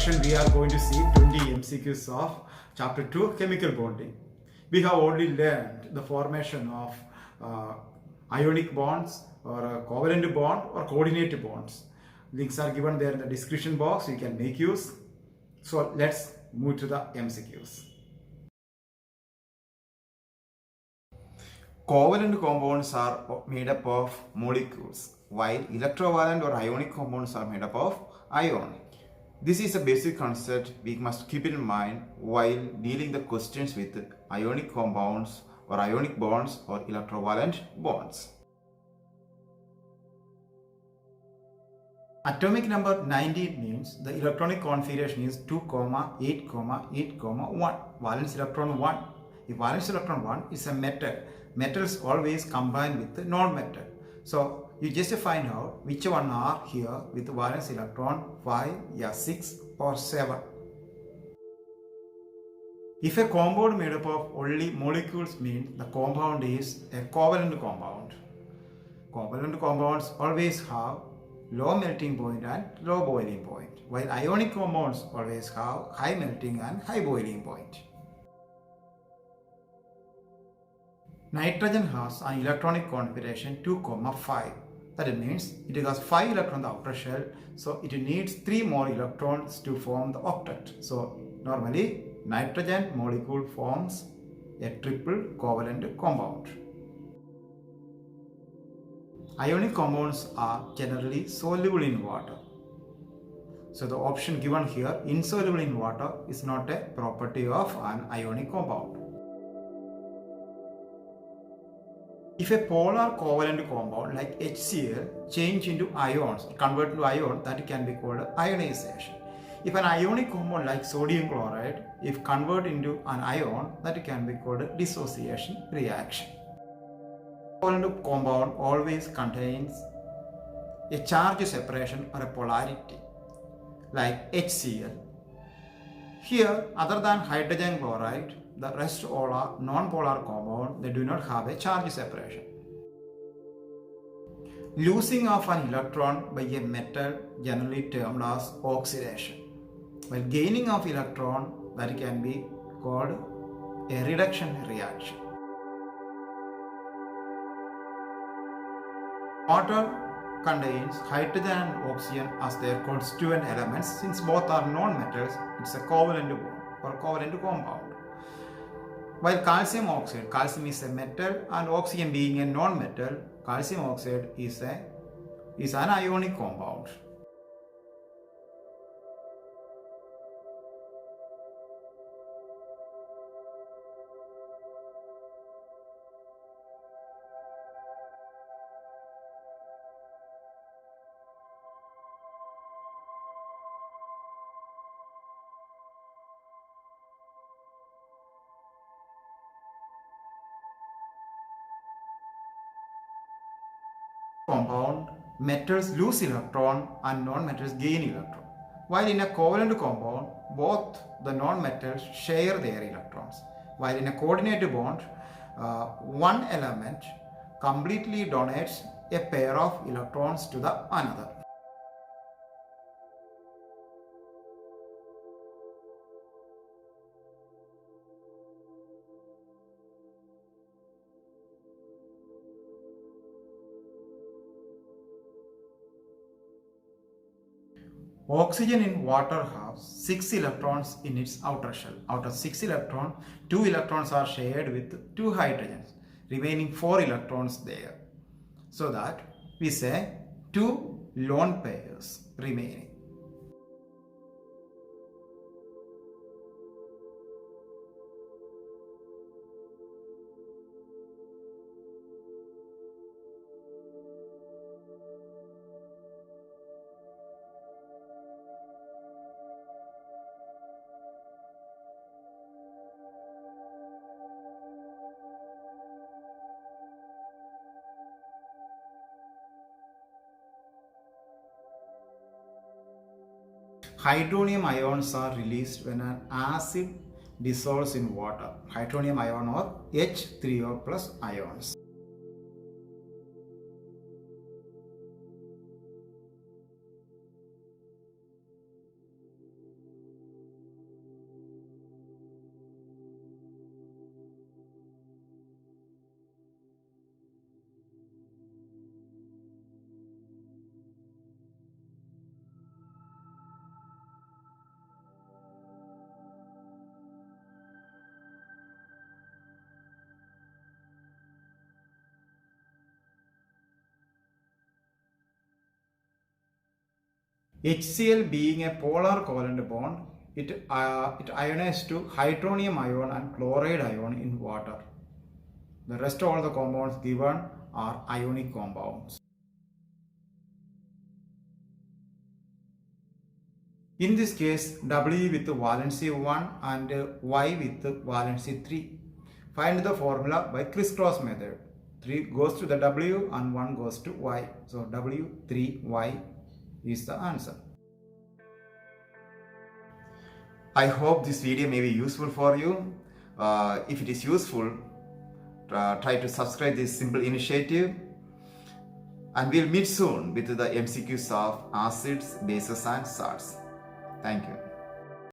section we are going to see 20 MCQs of chapter 2 chemical bonding. We have already learned the formation of ionic bonds or a covalent bond or coordinate bonds. Links are given there in the description box, you can make use. So let's move to the MCQs. Covalent compounds are made up of molecules, while electrovalent or ionic compounds are made up of ion. This is a basic concept we must keep in mind while dealing the questions with ionic compounds or ionic bonds or electrovalent bonds. Atomic number 19 means the electronic configuration is 2, 8, 8, 1. Valence electron 1. If valence electron 1 is a metal, metals always combine with the non-metal. So you just find out which one are here with valence electron 5, 6 or 7. If a compound made up of only molecules means the compound is a covalent compound. Covalent compounds always have low melting point and low boiling point, while ionic compounds always have high melting and high boiling point. Nitrogen has an electronic configuration 2, 5. That means it has 5 electrons in the outer shell, so it needs 3 more electrons to form the octet. So normally nitrogen molecule forms a triple covalent compound. Ionic compounds are generally soluble in water. So the option given here, insoluble in water, is not a property of an ionic compound. If a polar covalent compound like HCl change into ions or convert into ion, that can be called ionization. If an ionic compound like sodium chloride, if convert into an ion, that can be called dissociation reaction. Covalent compound always contains a charge separation or a polarity like HCl. Here, other than hydrogen chloride, the rest all are non-polar compound, they do not have a charge separation. Losing of an electron by a metal generally termed as oxidation, while gaining of electron, that can be called a reduction reaction. Water contains hydrogen and oxygen as their constituent elements. Since both are non-metals, it's a covalent bond or covalent compound. While calcium oxide, calcium is a metal and oxygen being a non-metal, calcium oxide is an ionic compound. Compound, metals lose electron and non-metals gain electron. While in a covalent compound, both the non-metals share their electrons. While in a coordinate bond, one element completely donates a pair of electrons to the another. Oxygen in water has 6 electrons in its outer shell. Out of 6 electrons, 2 electrons are shared with 2 hydrogens, remaining 4 electrons there. So that we say 2 lone pairs remaining. Hydronium ions are released when an acid dissolves in water. Hydronium ion or H3O plus ions. HCl being a polar covalent bond, it ionizes to hydronium ion and chloride ion in water. The rest of all the compounds given are ionic compounds. In this case, W with valency 1 and Y with valency 3. Find the formula by crisscross method. 3 goes to the W and 1 goes to Y. So W, 3, Y is the answer. I hope this video may be useful for you. If it is useful, try to subscribe this simple initiative. And we'll meet soon with the MCQs of acids, bases and salts. Thank you.